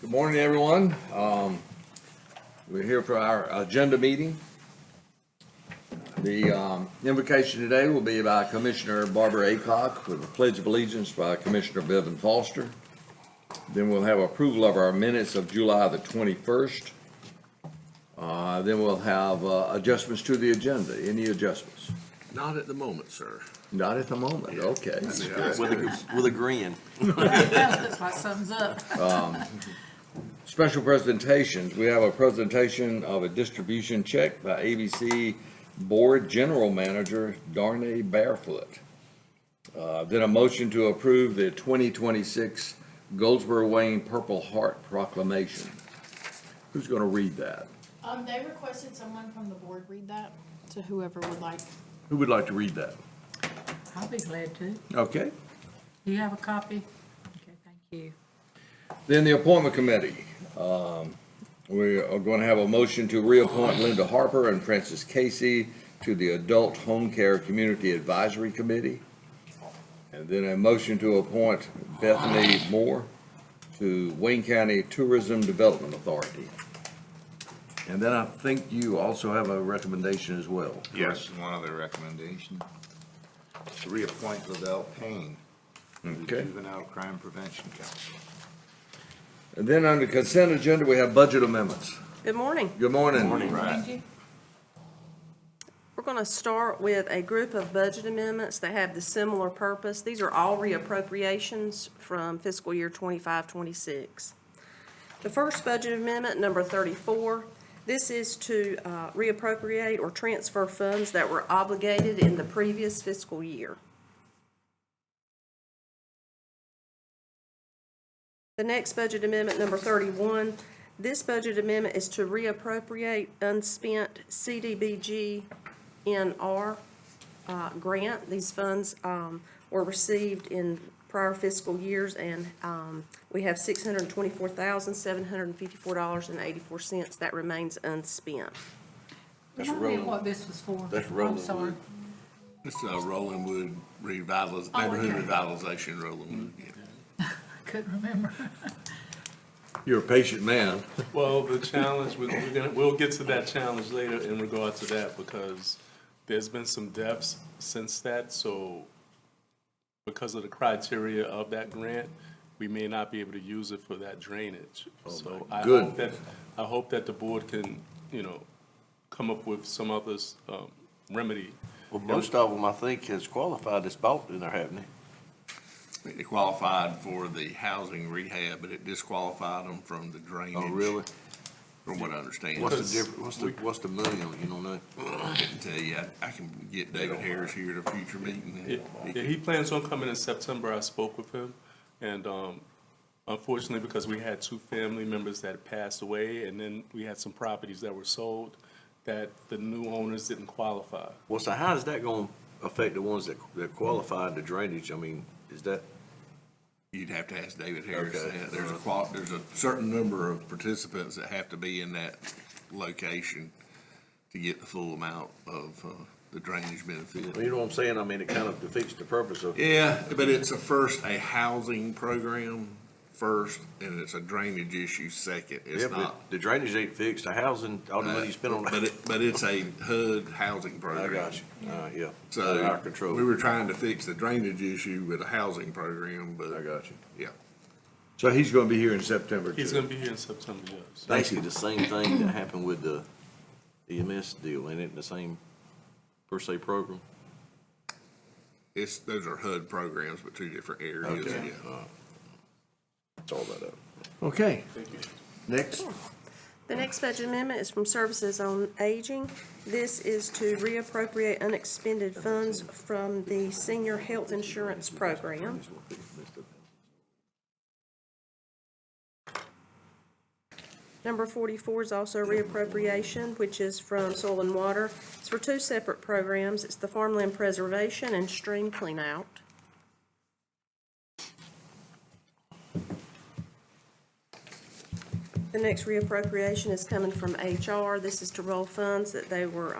Good morning, everyone. We're here for our agenda meeting. The invocation today will be by Commissioner Barbara Aycock with the Pledge of Allegiance by Commissioner Bevan Foster. Then we'll have approval of our minutes of July the 21st. Then we'll have adjustments to the agenda. Any adjustments? Not at the moment, sir. Not at the moment, okay. With a grin. That's my sums up. Special presentations. We have a presentation of a distribution check by ABC Board General Manager Darnay Barefoot. Then a motion to approve the 2026 Goldsboro Wayne Purple Heart Proclamation. Who's going to read that? They requested someone from the board read that to whoever would like. Who would like to read that? I'll be glad to. Okay. Do you have a copy? Okay, thank you. Then the appointment committee. We are going to have a motion to reappoint Linda Harper and Francis Casey to the Adult Home Care Community Advisory Committee. And then a motion to appoint Bethany Moore to Wayne County Tourism Development Authority. And then I think you also have a recommendation as well. Yes, one other recommendation. To reappoint Lavelle Payne to the Okay. Juvenile Crime Prevention Council. And then on the consent agenda, we have budget amendments. Good morning. Good morning. Right. We're going to start with a group of budget amendments that have the similar purpose. These are all reappropriations from fiscal year 25-26. The first budget amendment, number 34, this is to reappropriate or transfer funds that were obligated in the previous fiscal year. The next budget amendment, number 31, this budget amendment is to reappropriate unspent CDBG-NR grant. These funds were received in prior fiscal years, and we have $624,754.84 that remains unspent. Remind me what this was for. That's I'm Roland sorry. Wood. It's Roland Wood Neighborhood okay. Revitalization, Roland Wood. Yeah. I couldn't remember. You're a patient man. Well, the challenge, we'll get to that challenge later in regard to that, because there's been some deaths since that, so because of the criteria of that grant, we may not be able to use it for that drainage. So I hope that the board can, come up with some other remedy. Well, most of them, I think, has qualified as bought in there, haven't they? They qualified for the housing rehab, but it disqualified them from the drainage. Oh, really? From what I understand. What's the difference, what's the money on it, you don't know? I can tell you, I can get David Harris here at a future meeting. Yeah, he plans on coming in September. I spoke with him, and unfortunately, because we had two family members that passed away, and then we had some properties that were sold, that the new owners didn't qualify. Well, so how is that gonna affect the ones that qualified the drainage? I mean, is that? You'd have to ask David Harris Okay. that. There's a certain number of participants that have to be in that location to get the full amount of the drainage benefit. You know what I'm saying? I mean, it kind of defeats the purpose of. Yeah, but it's a housing program first, and it's a drainage issue second. Yeah, It's but not, the drainage ain't fixed, the housing, all the money you spent on that. but it's a HUD housing I program. got you, yeah. So Out of our control. we were trying to fix the drainage issue with a housing program, but. I got you. Yeah. So he's going to be here in September, He's too. gonna be here in September, yes. Basically, the same thing that happened with the EMS deal, ain't it? The same per se program? Those are HUD programs, but two different areas, Okay. yeah. It's all that up. Okay. Next. The next budget amendment is from Services on Aging. This is to reappropriate unexpended funds from the Senior Health Insurance Program. Number 44 is also a reappropriation, which is from Soil and Water. It's for two separate programs. It's the Farmland Preservation and Stream Cleanout. The next reappropriation is coming from HR. This is to roll funds that they were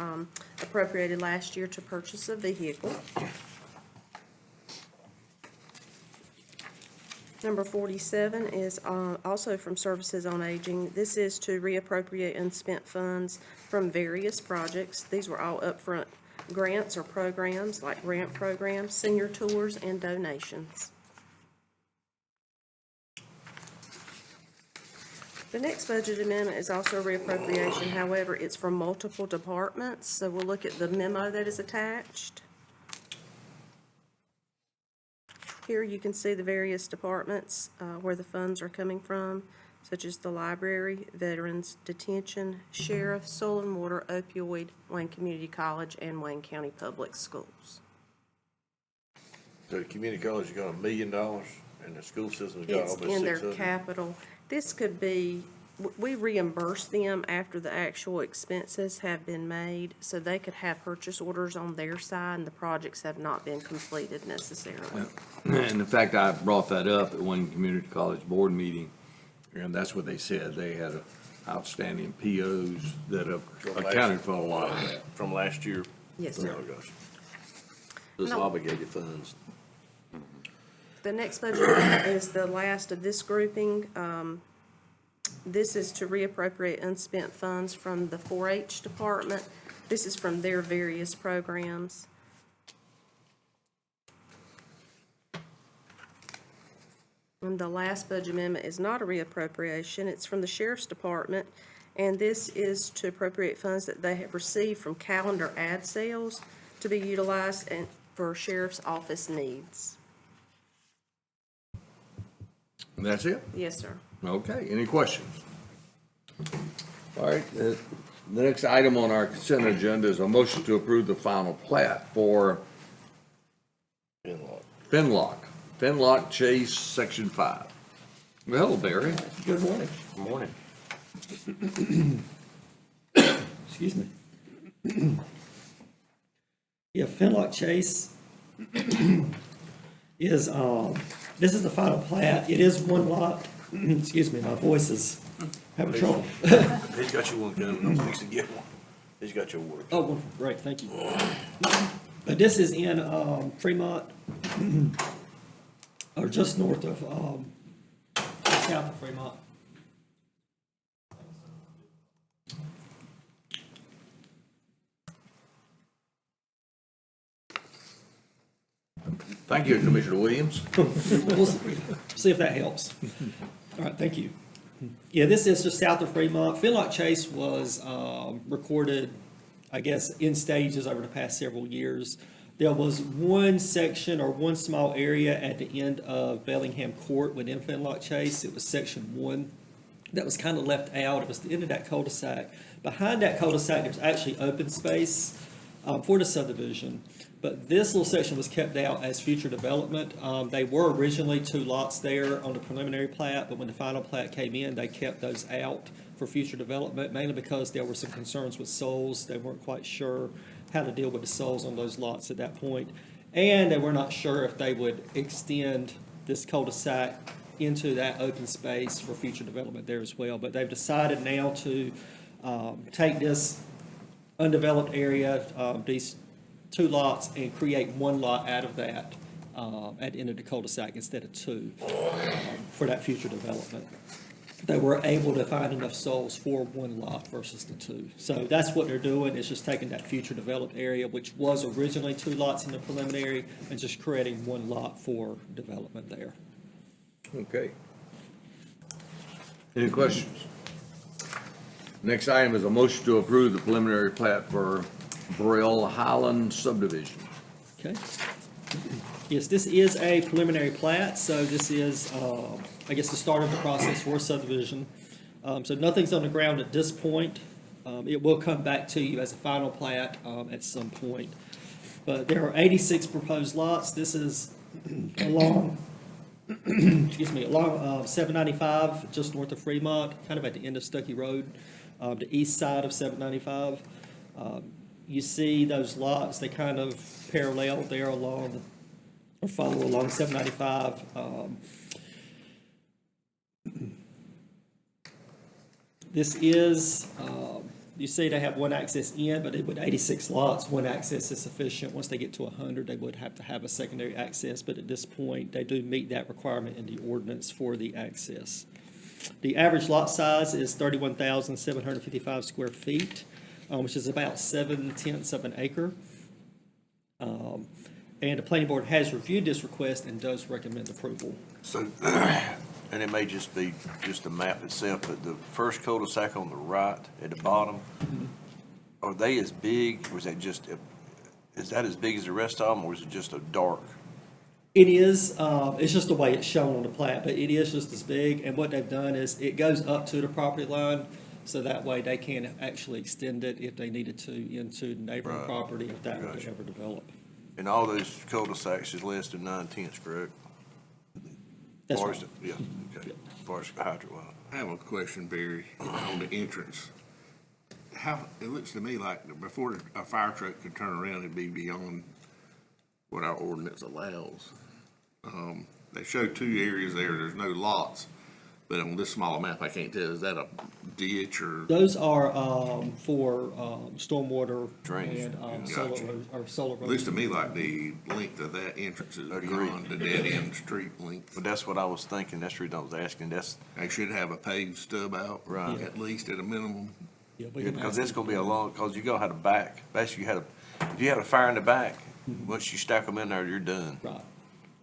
appropriated last year to purchase a vehicle. Number 47 is also from Services on Aging. This is to reappropriate unspent funds from various projects. These were all upfront grants or programs, like grant programs, senior tours, and donations. The next budget amendment is also a reappropriation, however, it's from multiple departments, so we'll look at the memo that is attached. Here you can see the various departments where the funds are coming from, such as the library, veterans, detention, sheriff, soil and water, opioid, Wayne Community College, and Wayne County Public Schools. So the community college got $1 million and the school system's got It's almost in their 600. capital. This could be, we reimburse them after the actual expenses have been made, so they could have purchase orders on their side, and the projects have not been completed necessarily. And in fact, I brought that up at one community college board meeting, and that's what they said. They had outstanding POs that have accounted for a lot of that. From last year. Yes, sir. Oh, gosh. Those No. obligated funds. The next budget is the last of this grouping. This is to reappropriate unspent funds from the 4-H department. This is from their various programs. And the last budget amendment is not a reappropriation. It's from the sheriff's department, and this is to appropriate funds that they have received from calendar ad sales to be utilized for sheriff's office needs. And that's it? Yes, sir. Okay, any questions? All right, the next item on our consent agenda is a motion to approve the final plat for Finlock Chase, Section 5. Well, hello, Barry. Good morning. Good morning. Excuse me. Yeah, Finlock Chase is, this is the final plat. It is one lot. Excuse me, my voice is having trouble. He's got you one coming. I'm fixing to get one. He's got your word. Oh, wonderful, great, thank you. But this is in Fremont, or just north of, south of Fremont. Thank you, Commissioner Williams. We'll see if that helps. All right, thank you. Yeah, this is just south of Fremont. Finlock Chase was recorded, I guess, in stages over the past several years. There was one section or one small area at the end of Bellingham Court within Finlock Chase. It was section 1 that was kind of left out. It was the end of that cul-de-sac. Behind that cul-de-sac, there's actually open space for the subdivision. But this little section was kept out as future development. They were originally 2 lots there on the preliminary plat, but when the final plat came in, they kept those out for future development, mainly because there were some concerns with souls. They weren't quite sure how to deal with the souls on those lots at that point. And they were not sure if they would extend this cul-de-sac into that open space for future development there as well. But they've decided now to take this undeveloped area, these 2 lots, and create 1 lot out of that at the end of the cul-de-sac instead of 2 for that future development. They were able to find enough souls for 1 lot versus the 2. So that's what they're doing, is just taking that future developed area, which was originally 2 lots in the preliminary, and just creating 1 lot for development there. Okay. Any questions? Next item is a motion to approve the preliminary plat for Burrell Highland subdivision. Okay. Yes, this is a preliminary plat, so this is, I guess, the start of the process for subdivision. So nothing's on the ground at this point. It will come back to you as a final plat at some point. But there are 86 proposed lots. This is along, excuse me, along 795, just north of Fremont, kind of at the end of Stuckey Road, the east side of 795. You see those lots, they kind of parallel there along, or follow along 795. This is you see they have one access in, but with 86 lots, one access is sufficient. Once they get to 100, they would have to have a secondary access, but at this point, they do meet that requirement in the ordinance for the access. The average lot size is 31,755 square feet, which is about 7/10 of an acre. And the planning board has reviewed this request and does recommend approval. So, and it may just be just the map itself, but the first cul-de-sac on the right at the bottom, are they as big, or is that just, is that as big as the rest of them, or is it just a dark? It is, it's just the way it's shown on the plat, but it is just as big, and what they've done is it goes up to the property line, so that way they can actually extend it if they needed to into neighboring Right. property if that were to Gotcha. ever develop. And all those cul-de-sacs is less than 9/10, correct? That's Far right. as the- Yeah, okay, as far as the hydrant line. I have a question, Barry, on the entrance. How, it looks to me like before a fire truck could turn around, it'd be beyond what our ordinance allows. They show two areas there, there's no lots, but on this small map, I can't tell, is that a ditch or? Those are, for, stormwater Drainage, and, yeah. solar, Gotcha. or solar. Looks to me like the length of that entrance is Agreed. beyond the dead end street length. But that's what I was thinking, that's the reason I was asking, that's, They should have a paved stub out. Right. At least at a minimum. Yeah, we yeah, can because ask it's them. gonna be a long, because you gotta have a back, basically you had if you had a fire in the back, once you stack them in there, you're done. Right,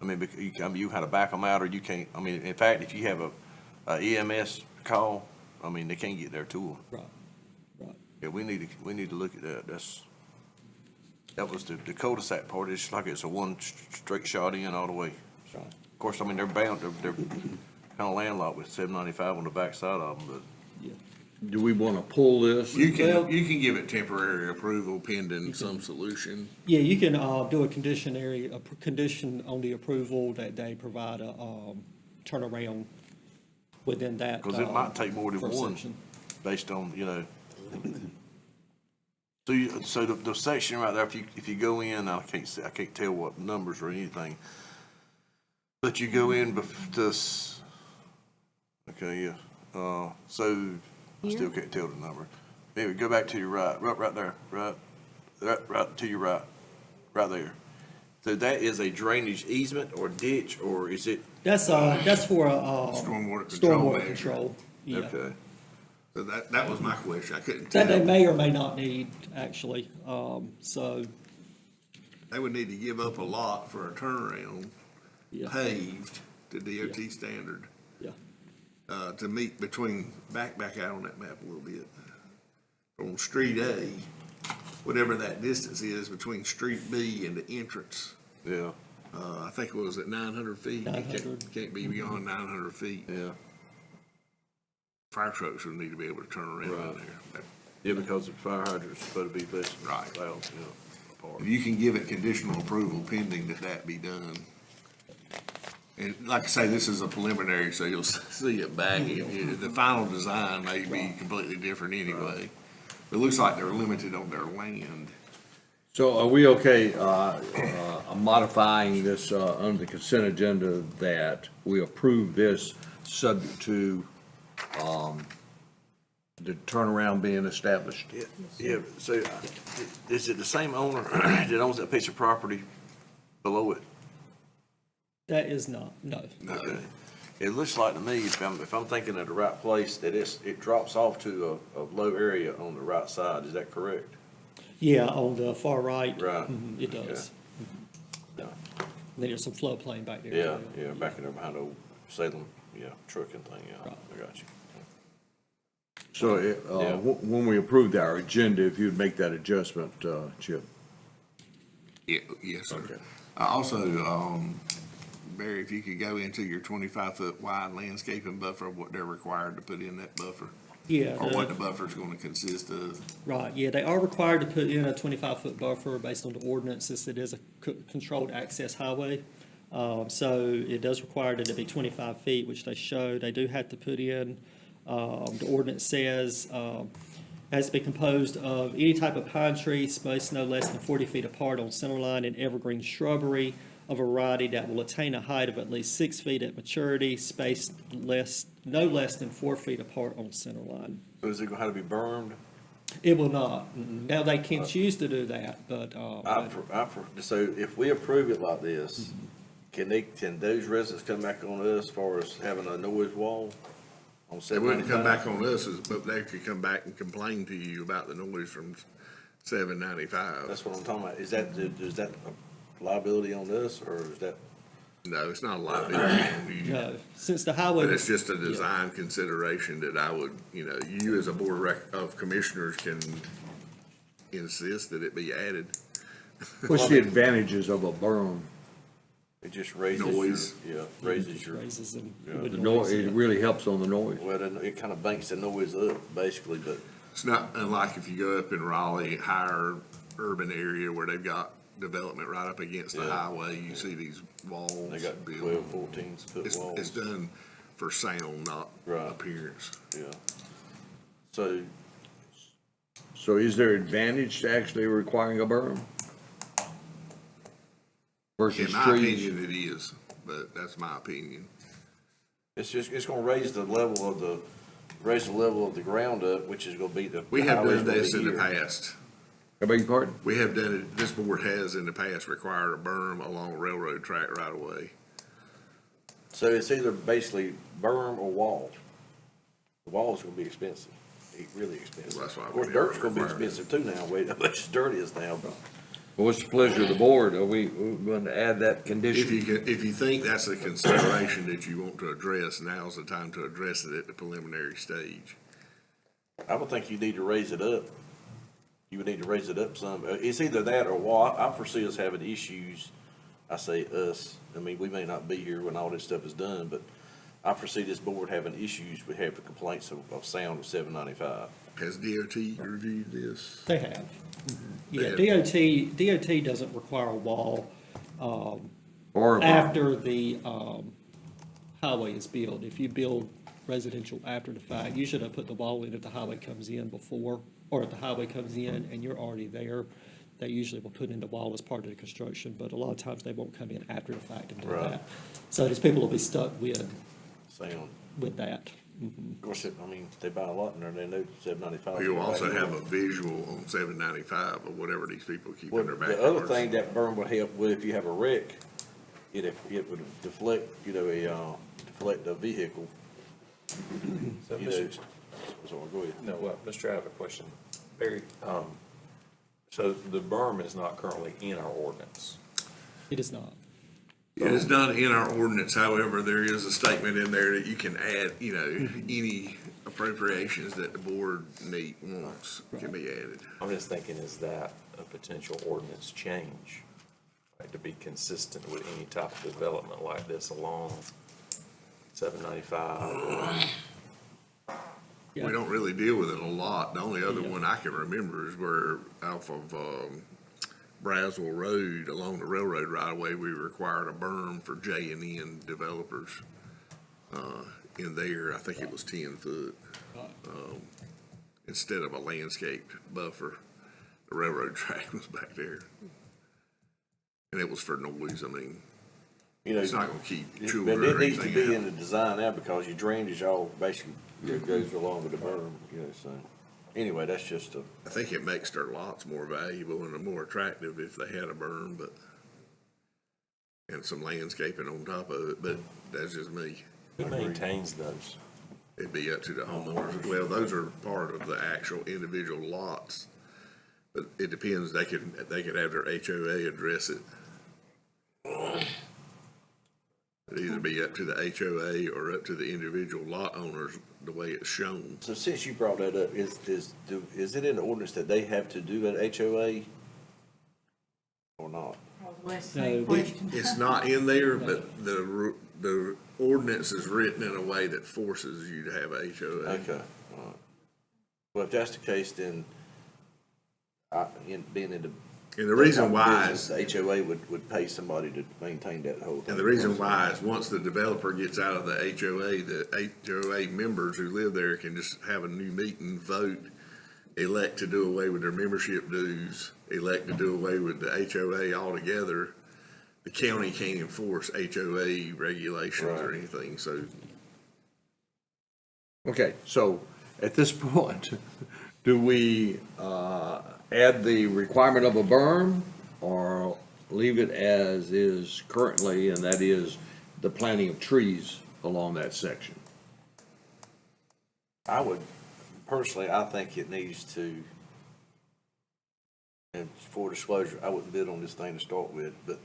I mean, you had to back them out, or you can't, I mean, in fact, if you have a EMS call, I mean, they can't get there to them. right, right. Yeah, we need to look at that, that was the cul-de-sac part, it's like it's a one straight shot in all the way. Right. Of course, I mean, they're kind of landlocked with 795 on the backside of them, but Yeah. Do we want to pull this? You can give it temporary approval pending some solution. Yeah, you can, do a condition on the approval that they provide a, turnaround within that. because it might take more than first one, section. based on, So the section right there, if you go in, I can't tell what numbers or anything, but you go in this, okay, yeah, so I still can't tell the number. Anyway, go back to your right there, right to your right there. So that is a drainage easement or ditch, or is it? That's for, Stormwater control stormwater measure. control, yeah. Okay, So that was my question. I couldn't tell. That they may or may not need, actually, so, They would need to give up a lot for a turnaround yeah, paved to DOT standard, yeah. to meet between, back out on that map a little bit. On Street A, whatever that distance is between Street B and the entrance, yeah, I think it was at 900 feet. It 900. Can't be beyond 900 feet. yeah. Fire trucks would need to be able to turn around in Right. there. Yeah, because the fire hydrant's supposed to be less than Right. 1,000, apart. If you can give it conditional approval pending that be done. And like I say, this is a preliminary, so you'll see it back. The final design may be completely different anyway. It looks like they're limited on their land. So are we okay, modifying this, under the consent agenda that we approve this subject to, the turnaround being established? Yeah, so is it the same owner that owns that piece of property below it? That is not, no. Okay. It looks like to me, if I'm thinking of the right place, that it drops off to a low area on the right side, is that correct? Yeah, on the far right. Right. It does. Yeah. There's some floodplain back there. Yeah, as well. yeah, back in there behind the old Salem, trucking thing, yeah, Right. I got you. So, Yeah. when we approved our agenda, if you'd make that adjustment, Chip. Yeah, yes, sir. Okay. Also, Barry, if you could go into your 25-foot wide landscaping buffer, what they're required to put in that buffer, Yeah, or what the buffer's gonna consist of. right, yeah, they are required to put in a 25-foot buffer based on the ordinance, since it is a controlled access highway. So it does require that it be 25 feet, which they show. They do have to put in, the ordinance says, has to be composed of any type of pine tree spaced no less than 40 feet apart on center line, and evergreen shrubbery of a variety that will attain a height of at least 6 feet at maturity, spaced no less than 4 feet apart on center line. So is it gonna have to be bermed? It will not. Now, they can choose to do that, but, So if we approve it like this, can those residents come back on us as far as having a noise wall on They wouldn't come 795? back on us, but they could come back and complain to you about the noise from 795. That's what I'm talking about. Is that a liability on us, or is that? No, it's not a liability on you. no, since the highway. But it's just a design consideration that I would, you as a board of commissioners can insist that it be added. What's the advantages of a berm? It just raises Noise. raises your, Raises and. Yeah. with The noise, noise, it really helps on the noise. well, then it kind of banks the noise up, basically, but It's not unlike if you go up in Raleigh, higher urban area where they've got development right up against the Yeah. highway, you see these walls. they got built. 12, 14-foot It's walls. done for sound, not Right. appearance. Yeah. So, So is there advantage to actually requiring a berm? Versus In my trees? opinion, it is, but that's my opinion. it's gonna raise the level of the ground up, which is gonna be the. We the have highway's done gonna this be in the here. past. I beg your pardon? We have done it, this board has in the past required a berm along a railroad track right away. So it's either basically berm or wall. The wall's gonna be expensive, really expensive. Well, that's why Of course, we dirt's gonna be require it. expensive too now, wait, how much dirt is now. Well, what's the pleasure of the board? Are we going to add that condition? If you think that's a consideration that you want to address, now's the time to address it at the preliminary stage. I would think you need to raise it up. You would need to raise it up some. It's either that or wall. I foresee us having issues. I say us, I mean, we may not be here when all this stuff is done, but I foresee this board having issues with having complaints of sound of 795. Has DOT reviewed this? They have. Yeah, They DOT doesn't require a wall, Or a berm? after the, highway is built. If you build residential after the fact, you should have put the wall in if the highway comes in before, or if the highway comes in and you're already there, they usually will put in the wall as part of the construction, but a lot of times they won't come in after the fact and do Right. that. So these people will be stuck Sound. with that. Of course, I mean, they buy a lot in there, they know 795. You'll also have a visual on 795 of whatever these people keep Well, in their the backyards. other thing that berm would help with, if you have a wreck, it would deflect, deflect the vehicle. So, You know, so go ahead. No, well, Mr. I have a question. Barry, so the berm is not currently in our ordinance. It is not. It is not in our ordinance, however, there is a statement in there that you can add, any appropriations that the board wants can be added. I'm just thinking, is that a potential ordinance change? Like, to be consistent with any type of development like this along 795? Yeah. We don't really deal with it a lot. The only other one I can remember is where off of, Braswell Road along the railroad right away, we required a berm for J&N developers. In there, I think it was 10 foot, instead of a landscaped buffer. The railroad track was back there. And it was for noise, I mean, You know, it's not gonna keep but children it or needs to anything be out. in the design now because your drainage all basically goes along with the berm, so. Anyway, that's just a, I think it makes their lots more valuable and more attractive if they had a berm, and some landscaping on top of it, but that's just me. Who maintains those? It'd be up to the homeowners. Well, those are part of the actual individual lots. But it depends, they could have their HOA address it. It'd either be up to the HOA or up to the individual lot owners, the way it's shown. so since you brought that up, is it in the ordinance that they have to do an HOA? Or not? Wes, No, same question. It's not in there, but the ordinance is written in a way that forces you to have a HOA. Okay, all right. Well, if that's the case, then being in the. And the reason why is, The HOA would pay somebody to maintain that whole thing. and the reason why is, once the developer gets out of the HOA members who live there can just have a new meeting, vote, elect to do away with their membership dues, elect to do away with the HOA altogether. The county can't enforce HOA regulations or Right. anything, so Okay, so at this point, Do we, add the requirement of a berm or leave it as is currently, and that is the planting of trees along that section? I would, personally, I think it needs to, and for disclosure, I wouldn't bid on this thing to start with, but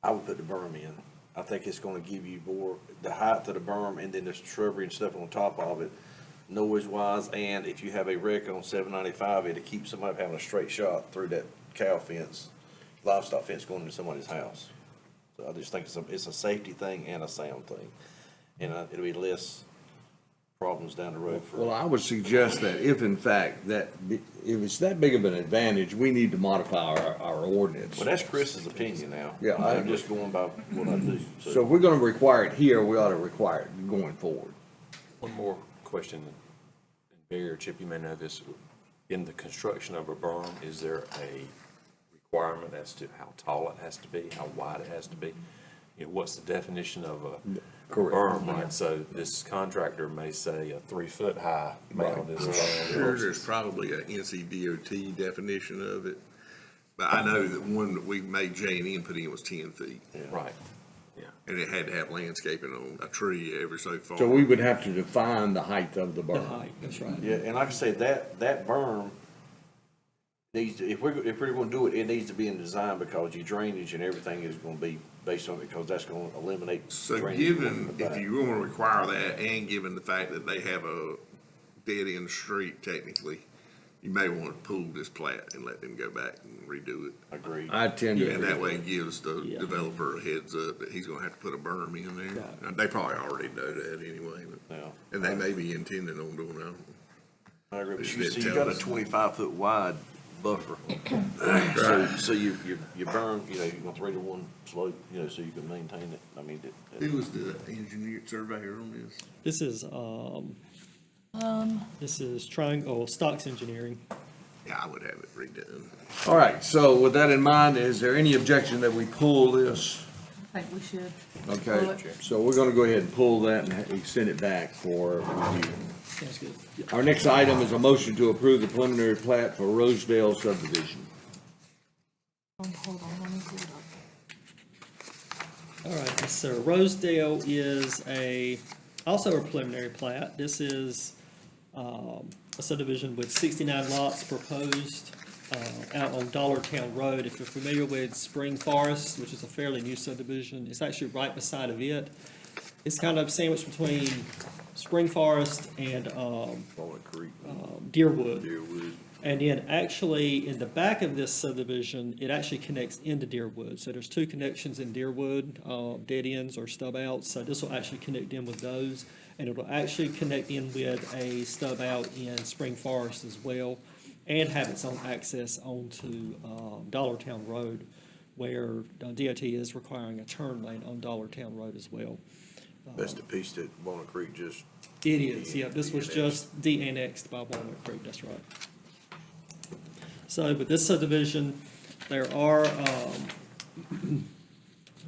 I would put the berm in. I think it's gonna give you more, the height of the berm, and then there's shrubbery and stuff on top of it, noise wise, and if you have a wreck on 795, it'll keep somebody from having a straight shot through that cow fence, livestock fence going into somebody's house. So I just think it's a safety thing and a sound thing, and it'll be less problems down the road for. Well, I would suggest that if in fact if it's that big of an advantage, we need to modify our ordinance. Well, that's Chris's opinion now. Yeah, I I'm agree. just going by what I do. So if we're gonna require it here, we ought to require it going forward. One more question, and Barry or Chip, you may know this. In the construction of a berm, is there a requirement as to how tall it has to be, how wide it has to be? You know, what's the definition of a Correct. berm, right? So this contractor may say a 3-foot high mound is allowed Sure, there's versus. probably a NCDOT definition of it, but I know that one that we made J&N put in was 10 feet, Right, yeah. and it had to have landscaping on a tree every so far. So we would have to define the height of the The berm. height, that's right. Yeah, and like I say, that berm needs to, if we're gonna do it, it needs to be in design because your drainage and everything is gonna be based on it, because that's gonna eliminate So drainage. given, if you want to require that, and given the fact that they have a dead-end street technically, you may want to pull this plat and let them go back and redo it. Agreed. I tend to And agree. that way it gives the Yeah. developer a heads up that he's gonna have to put a berm in there. Right. And they probably already know that anyway, but, Yeah. and they may be intending on doing that. I agree, but They you, so did you tell got a us. 25-foot wide buffer. So you burn, you know, you want 3-to-1 slope, you know, so you can maintain it. I mean, Who was the engineer surveyor on this? This is Triangle, Stocks Engineering. Yeah, I would have it redone. All right, so with that in mind, is there any objection that we pull this? I think we should. Okay, Pull it. so we're gonna go ahead and pull that and send it back for review. Sounds good. Yeah. Our next item is a motion to approve the preliminary plat for Rosedale subdivision. Hold on, let me pull it up. All right, yes, sir. Rosedale is also a preliminary plat. This is a subdivision with 69 lots proposed out on Dollartown Road. If you're familiar with Spring Forest, which is a fairly new subdivision, it's actually right beside of it. It's kind of sandwiched between Spring Forest and Walnut Creek, Deerwood. Deerwood. And then actually, in the back of this subdivision, it actually connects into Deerwood. So there's 2 connections in Deerwood, dead ends or stub outs. So this will actually connect in with those. And it'll actually connect in with a stub out in Spring Forest as well, and have its own access onto Dollartown Road, where DOT is requiring a turn lane on Dollartown Road as well. That's the piece that Walnut Creek just, It is, yeah, this was just de-annexed by Walnut Creek, that's right. So, with this subdivision, there are,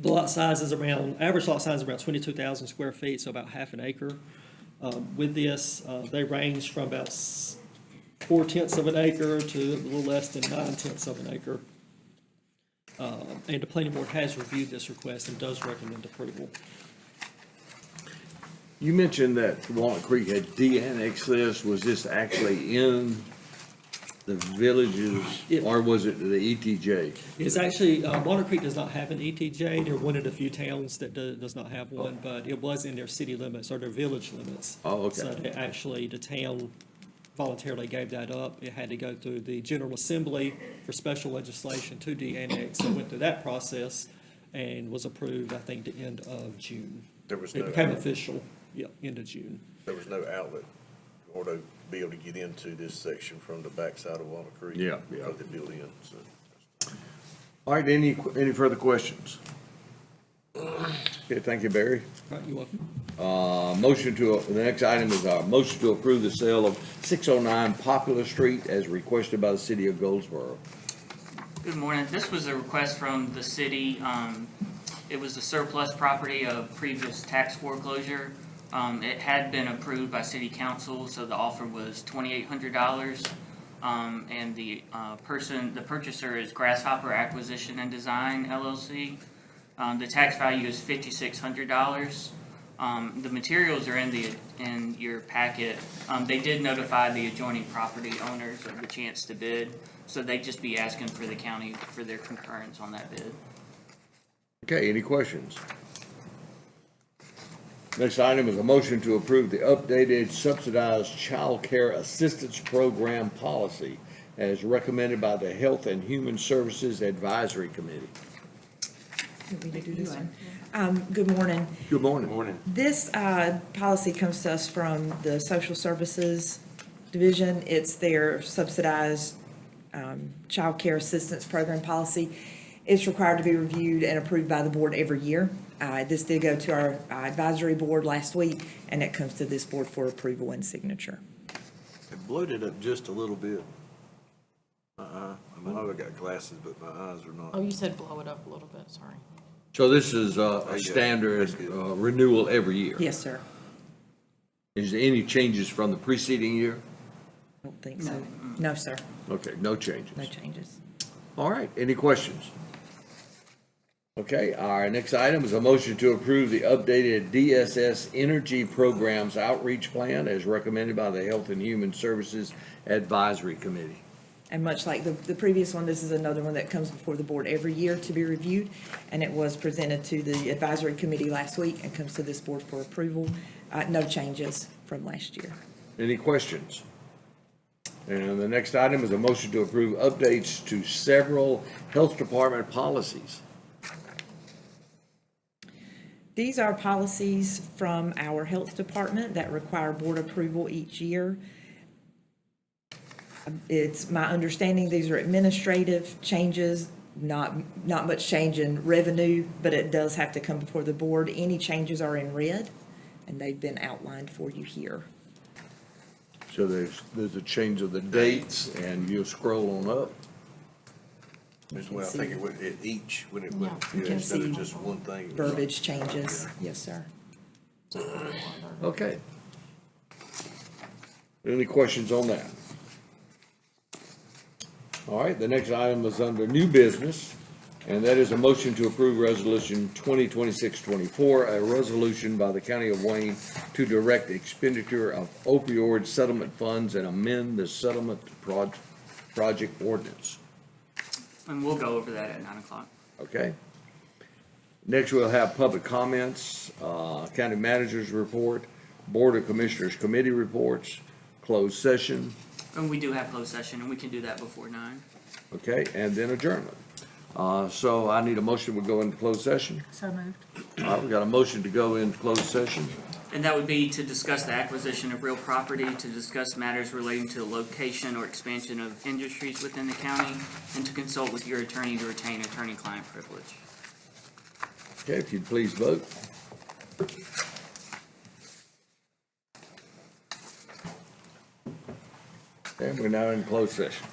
the lot size is around, average lot size is around 22,000 square feet, so about half an acre. With this, they range from about 4/10 of an acre to a little less than 9/10 of an acre. And the planning board has reviewed this request and does recommend approval. You mentioned that Walnut Creek had de-annexed this. Was this actually in the villages, or was it the ETJ? It's actually, Walnut Creek does not have an ETJ. They're one of the few towns that does not have one, but it was in their city limits or their village limits. Oh, okay. So they actually, the town voluntarily gave that up. It had to go through the General Assembly for special legislation to de-annex. It went through that process and was approved, I think, the end of June. there was It no, became official, end of June. there was no outlet or to be able to get into this section from the backside of Walnut Creek. Yeah, yeah. Because they built in, so. All right, any further questions? Okay, thank you, Barry. All right, you're welcome. The next item is a motion to approve the sale of 609 Popular Street as requested by the city of Goldsboro. Good morning. This was a request from the city. It was the surplus property of previous tax foreclosure. It had been approved by city council, so the offer was $2,800. And the purchaser is Grasshopper Acquisition and Design LLC. The tax value is $5,600. The materials are in your packet. They did notify the adjoining property owners of the chance to bid, so they'd just be asking for the county for their concurrence on that bid. Okay, any questions? Next item is a motion to approve the updated subsidized child care assistance program policy as recommended by the Health and Human Services Advisory Committee. Want me to do this one? Good morning. Good morning. Morning. This policy comes to us from the Social Services Division. It's their subsidized child care assistance program policy. It's required to be reviewed and approved by the board every year. This did go to our advisory board last week, and it comes to this board for approval and signature. It bloated up just a little bit. I mean, I've got glasses, but my eyes are Oh, not. you said blow it up a little bit, sorry. So this is a you go. standard That's good. renewal every year? Yes, sir. Is there any changes from the preceding year? I don't think so. No, sir. Okay, no changes. No changes. All right, any questions? Okay, our next item is a motion to approve the updated DSS Energy Programs Outreach Plan as recommended by the Health and Human Services Advisory Committee. And much like the previous one, this is another one that comes before the board every year to be reviewed. And it was presented to the advisory committee last week and comes to this board for approval. No changes from last year. Any questions? And the next item is a motion to approve updates to several health department policies. These are policies from our health department that require board approval each year. It's my understanding these are administrative changes, not much change in revenue, but it does have to come before the board. Any changes are in red, and they've been outlined for you here. So there's a change of the dates, and you'll scroll on up. That's the way I think it went, at each, when it Yeah, went, you can instead of see just one thing. it was like- Verbiage changes, yes, sir. Okay. Any questions on that? All right, the next item is under new business, and that is a motion to approve resolution 2026-24, a resolution by the County of Wayne to direct expenditure of opioid settlement funds and amend the settlement project ordinance. And we'll go over that at 9 o'clock. Okay? Next, we'll have public comments, county manager's report, Board of Commissioners committee reports, closed session, And we do have closed session, and we can do that before 9. okay, and then adjournment. So I need a motion, we go into closed session. So moved. All right, we got a motion to go into closed session. And that would be to discuss the acquisition of real property, to discuss matters relating to the location or expansion of industries within the county, and to consult with your attorney to retain attorney-client privilege. Okay, if you'd please vote. Okay, we're now in closed session.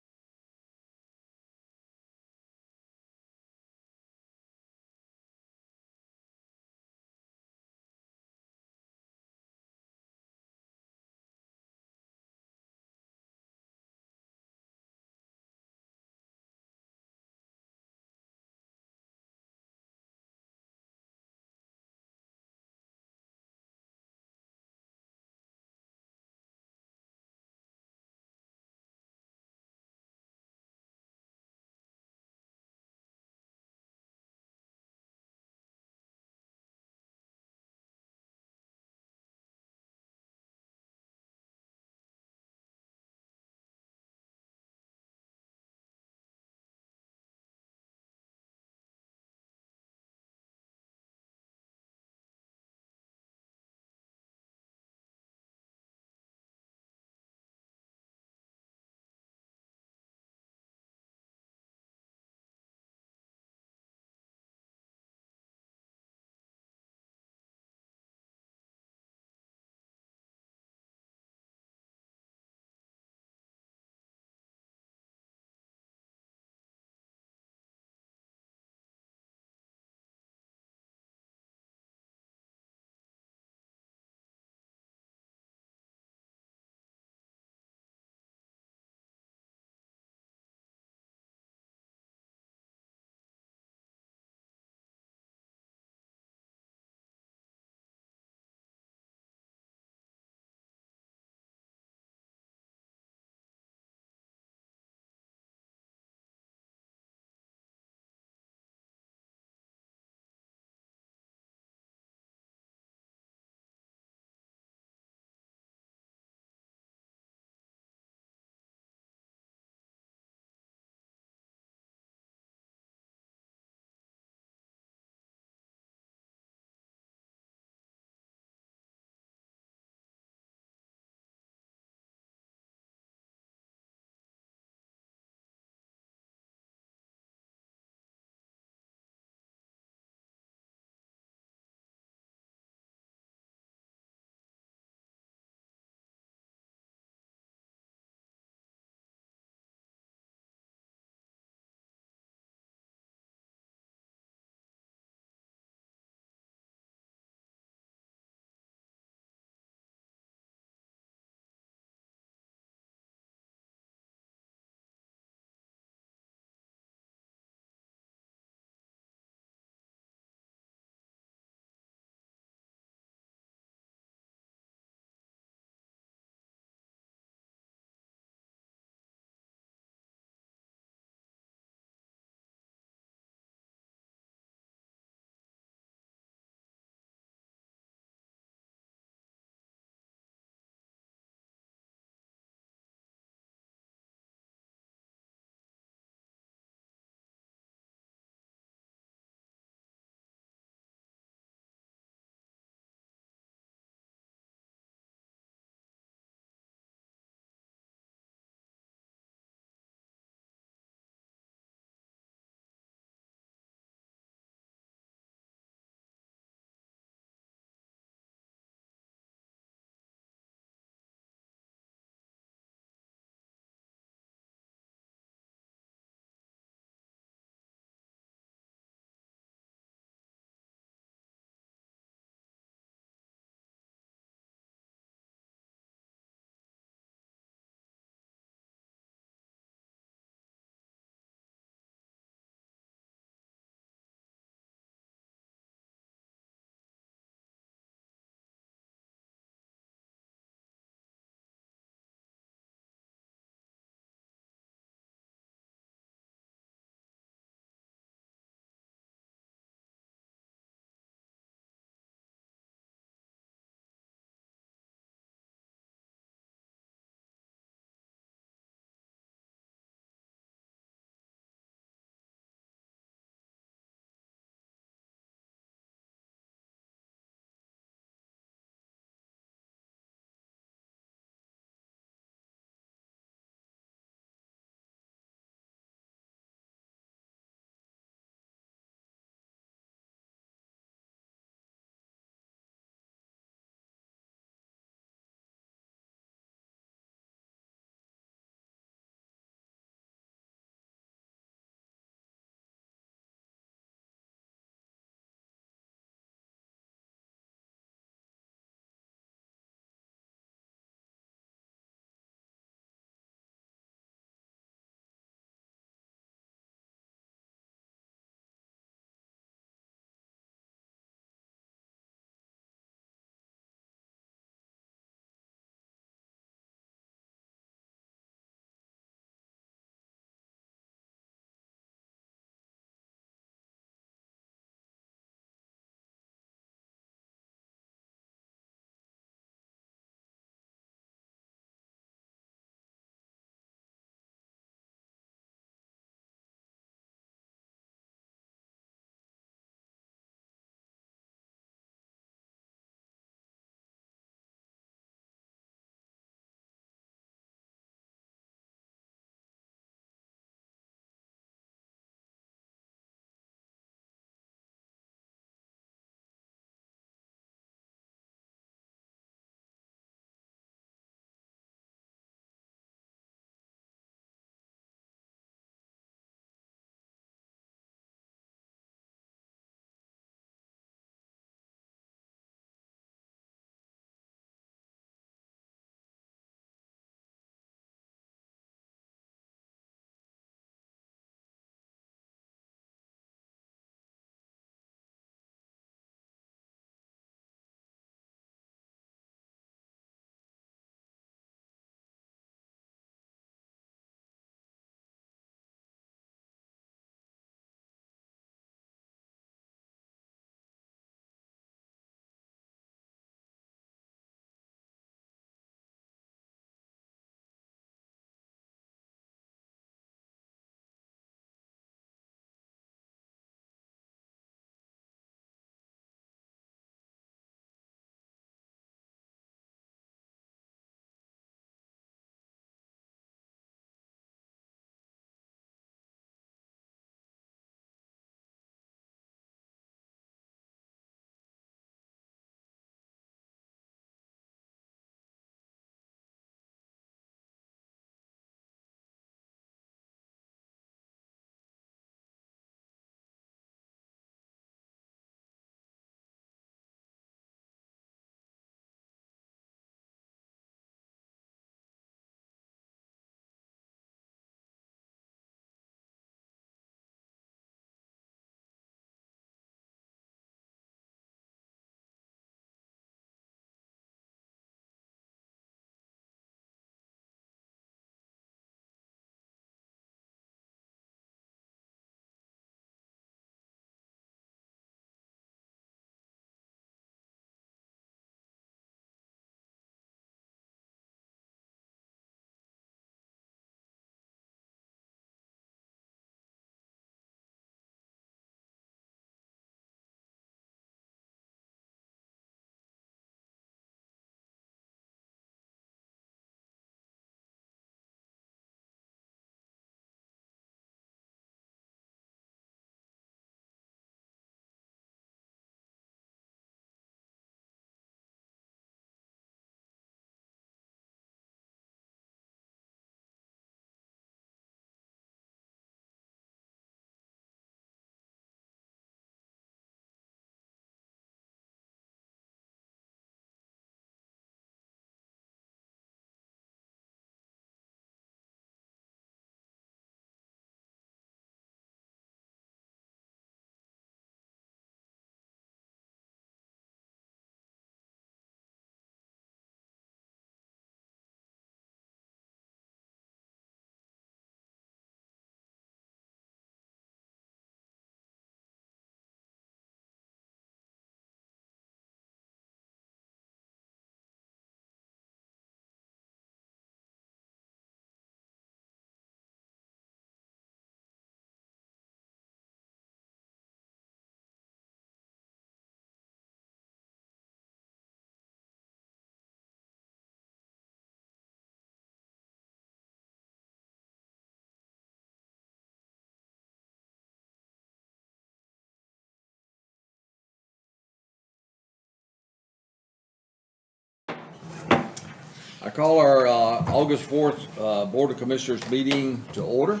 I call our August 4th Board of Commissioners meeting to order.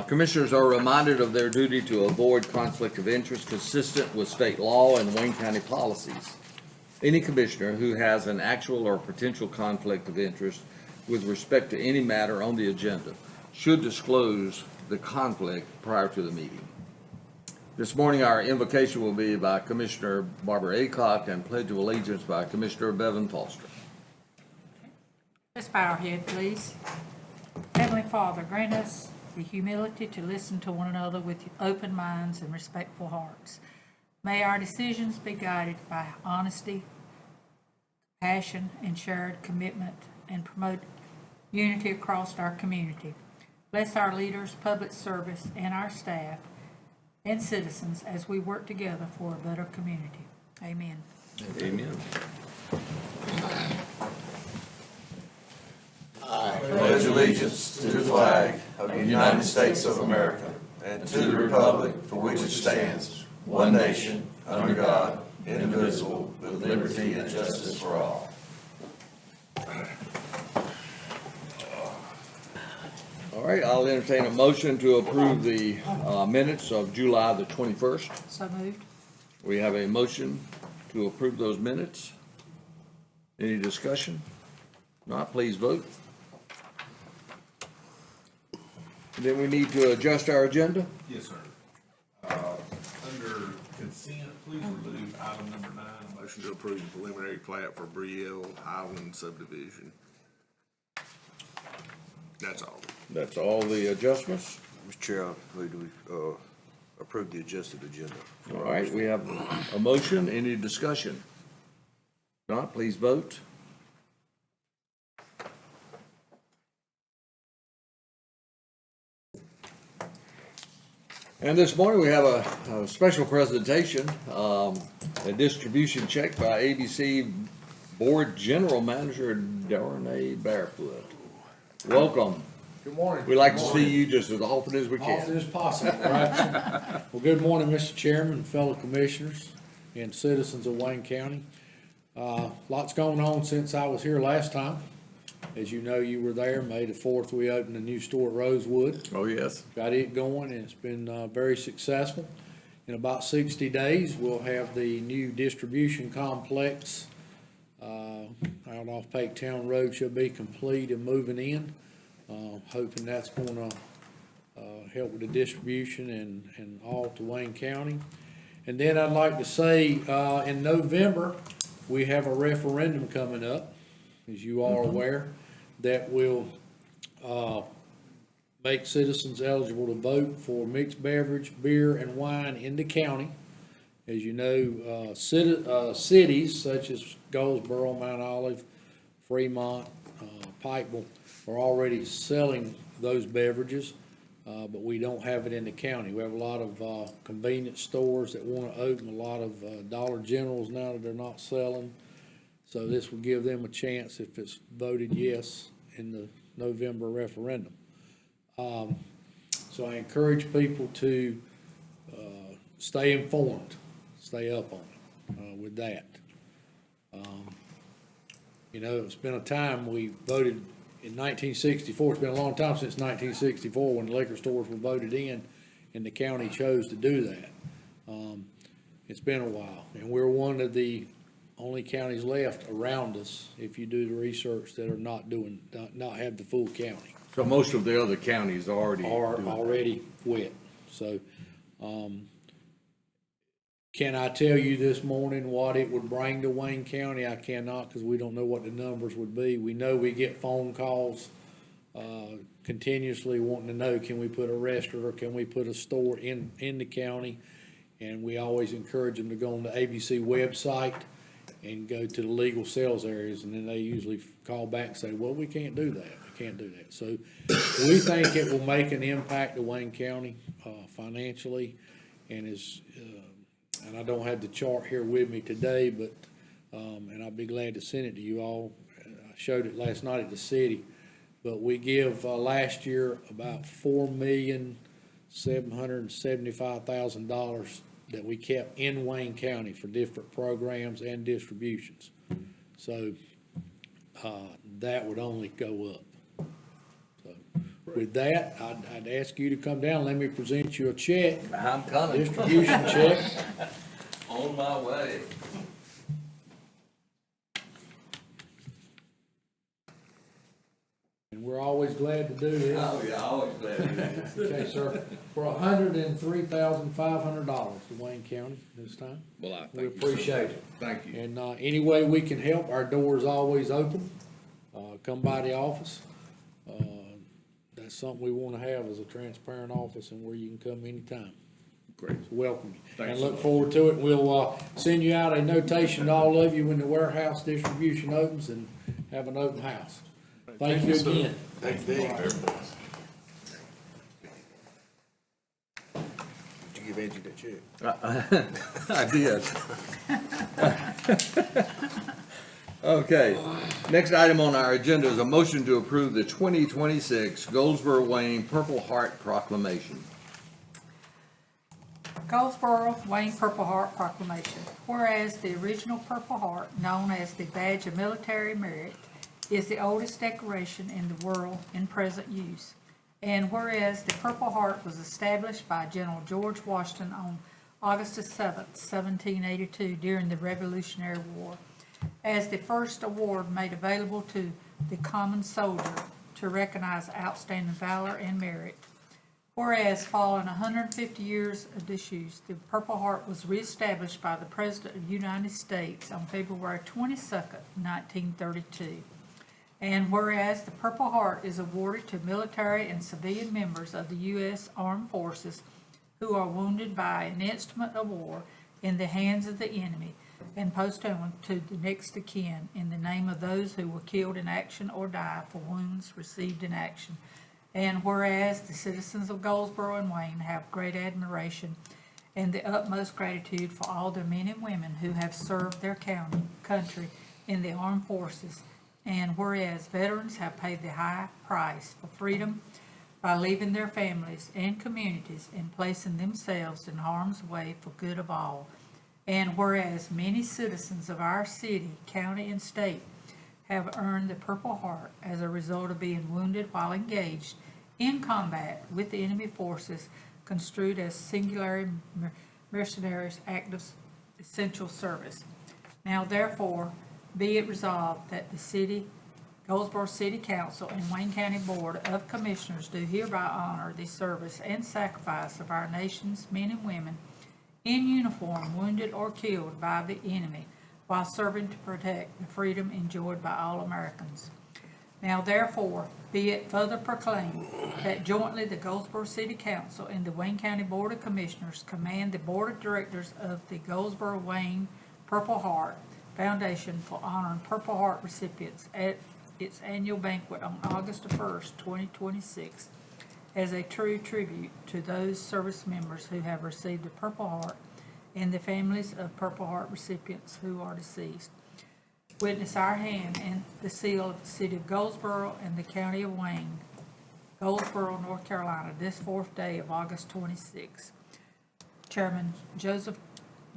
Commissioners are reminded of their duty to avoid conflict of interest consistent with state law and Wayne County policies. Any commissioner who has an actual or potential conflict of interest with respect to any matter on the agenda should disclose the conflict prior to the meeting. This morning, our invocation will be by Commissioner Barbara Aycock and Pledge of Allegiance by Commissioner Bevan Foster. Let's bow our head, please. Heavenly Father, grant us the humility to listen to one another with open minds and respectful hearts. May our decisions be guided by honesty, passion, and shared commitment, and promote unity across our community. Bless our leaders, public service, and our staff and citizens as we work together for a better community. Amen. Amen. Pledge allegiance to the flag of the United States of America and to the republic for which it stands, one nation, under God, indivisible, with liberty and justice for all. All right, I'll entertain a motion to approve the minutes of July the 21st. So moved. We have a motion to approve those minutes. Any discussion? Not, please vote. Then we need to adjust our agenda. Yes, sir. Under consent, please remove item number 9, a motion to approve the preliminary plat for Brielle Highland subdivision. That's all. That's all the adjustments. Mr. Chair, I move to approve the adjusted agenda. All right, we have a motion. Any discussion? Not, please vote. And this morning, we have a special presentation, a distribution check by ABC Board General Manager Darnay Barefoot. Welcome. Good morning. We like to see you just as often as we Often can. as possible, right? Well, good morning, Mr. Chairman, fellow commissioners, and citizens of Wayne County. Lots going on since I was here last time. As you know, you were there. May the 4th, we opened a new store at Rosewood. Oh, yes. Got it going, and it's been very successful. In about 60 days, we'll have the new distribution complex out off Town Road should be complete and moving in. Hoping that's gonna help with the distribution and all to Wayne County. And then I'd like to say, in November, we have a referendum coming up, as you are aware, that will make citizens eligible to vote for mixed beverage, beer, and wine in the county. As you know, cities such as Goldsboro, Mount Olive, Fremont, Pikeville are already selling those beverages, but we don't have it in the county. We have a lot of convenience stores that want to open, a lot of Dollar Generals now that they're not selling. So this will give them a chance if it's voted yes in the November referendum. So I encourage people to stay informed, stay up on it with that. You know, it's been a time we voted in 1964. It's been a long time since 1964 when the liquor stores were voted in and the county chose to do that. It's been a while, and we're one of the only counties left around us, if you do the research, that are not have the full county. So most of the other counties already Are doing that. already wet. So, can I tell you this morning what it would bring to Wayne County? I cannot, because we don't know what the numbers would be. We know we get phone calls continuously wanting to know, can we put a restaurant or can we put a store in the county? And we always encourage them to go on the ABC website and go to the legal sales areas, and then they usually call back and say, well, we can't do that, we can't do that. So we think it will make an impact to Wayne County financially, and and I don't have the chart here with me today, but, and I'll be glad to send it to you all. I showed it last night at the city, but we give last year about $4,775,000 that we kept in Wayne County for different programs and distributions. So that would only go up. So with that, I'd ask you to come down, let me present you a check, I'm coming. distribution check. On my way. And we're always glad to do this. Oh, yeah, always glad to do this. Okay, sir, for $103,500 to Wayne County this time. Well, I We thank you so appreciate much. it. Thank you. And, any way we can help, our door's always open. Come by the office. That's something we wanna have, is a transparent office and where you can come anytime. Great. So welcome you. Thanks And so look much. forward to it. We'll, send you out a notation to all of you when the warehouse distribution opens and have an open house. Thank you sir. again. Thank you. Did you give Angie that check? I did. Okay, next item on our agenda is a motion to approve the 2026 Goldsboro Wayne Purple Heart Proclamation. Goldsboro Wayne Purple Heart Proclamation. Whereas the original Purple Heart, known as the Badge of Military Merit, is the oldest decoration in the world in present use. And whereas the Purple Heart was established by General George Washington on August 7th, 1782, during the Revolutionary War, as the first award made available to the common soldier to recognize outstanding valor and merit. Whereas following 150 years of disuse, the Purple Heart was reestablished by the President of the United States on February 22nd, 1932. And whereas the Purple Heart is awarded to military and civilian members of the U.S. Armed Forces who are wounded by an instrument of war in the hands of the enemy, and postponed to the next of kin in the name of those who were killed in action or died for wounds received in action. And whereas the citizens of Goldsboro and Wayne have great admiration and the utmost gratitude for all the men and women who have served their country in the armed forces, and whereas veterans have paid the high price for freedom by leaving their families and communities and placing themselves in harm's way for good of all, and whereas many citizens of our city, county, and state have earned the Purple Heart as a result of being wounded while engaged in combat with the enemy forces construed as singular mercenaries active essential service. Now therefore, be it resolved that the Goldsboro City Council and Wayne County Board of Commissioners do hereby honor the service and sacrifice of our nation's men and women in uniform, wounded or killed by the enemy, while serving to protect the freedom enjoyed by all Americans. Now therefore, be it further proclaimed that jointly the Goldsboro City Council and the Wayne County Board of Commissioners command the Board of Directors of the Goldsboro Wayne Purple Heart Foundation for honoring Purple Heart recipients at its annual banquet on August 1st, 2026, as a true tribute to those service members who have received the Purple Heart and the families of Purple Heart recipients who are deceased. Witness our hand and the seal of the City of Goldsboro and the County of Wayne, Goldsboro, North Carolina, this 4th day of August 26. Chairman Joseph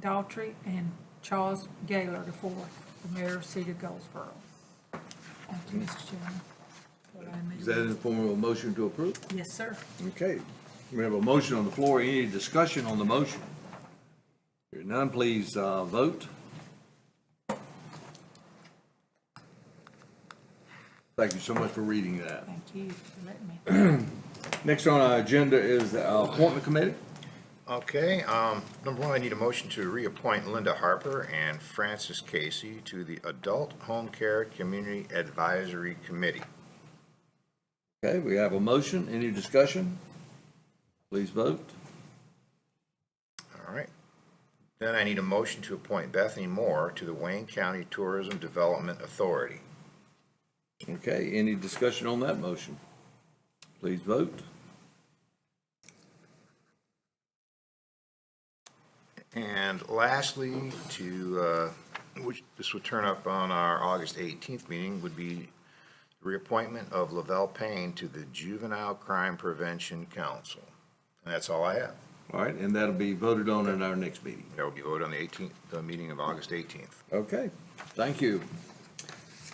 Daughtry and Charles Gaylor IV, the Mayor of the City of Goldsboro. Thank you, Mr. Chairman. Is that in the form of a motion to approve? Yes, sir. Okay, we have a motion on the floor. Any discussion on the motion? Hearing none, please, vote. Thank you so much for reading that. Thank you for letting me. Next on our agenda is the appointment committee. Okay, number one, I need a motion to reappoint Linda Harper and Francis Casey to the Adult Home Care Community Advisory Committee. Okay, we have a motion. Any discussion? Please vote. All right. Then I need a motion to appoint Bethany Moore to the Wayne County Tourism Development Authority. Okay, any discussion on that motion? Please vote. And lastly, which this would turn up on our August 18th meeting, would be reappointment of Lavelle Payne to the Juvenile Crime Prevention Council. And that's all I have. All right, and that'll be voted on at our next meeting. That will be voted on the 18th, the meeting of August 18th. Okay, thank you.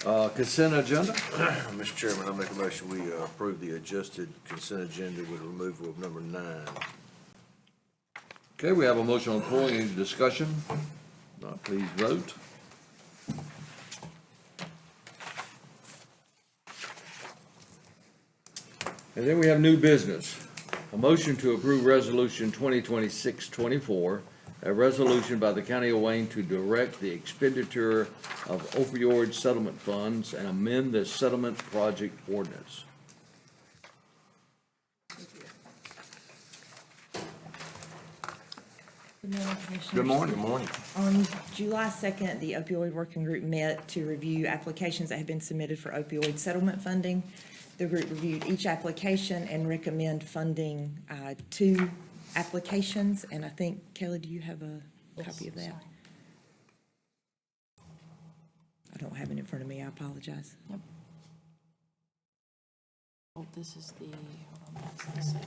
Consent agenda? Mr. Chairman, I make a motion, we approve the adjusted consent agenda with removal of number 9. Okay, we have a motion on the floor. Any discussion? Not, please vote. And then we have new business. A motion to approve Resolution 2026-24, a resolution by the County of Wayne to direct the expenditure of opioid settlement funds and amend the settlement project ordinance. Good morning, Commissioners. Good morning. Good morning. On July 2nd, the opioid working group met to review applications that have been submitted for opioid settlement funding. The group reviewed each application and recommend funding 2 applications. And I think, Kelly, do you have a copy of that? I don't have it in front of me. I apologize. Oh, this is the, hold on, that's the same.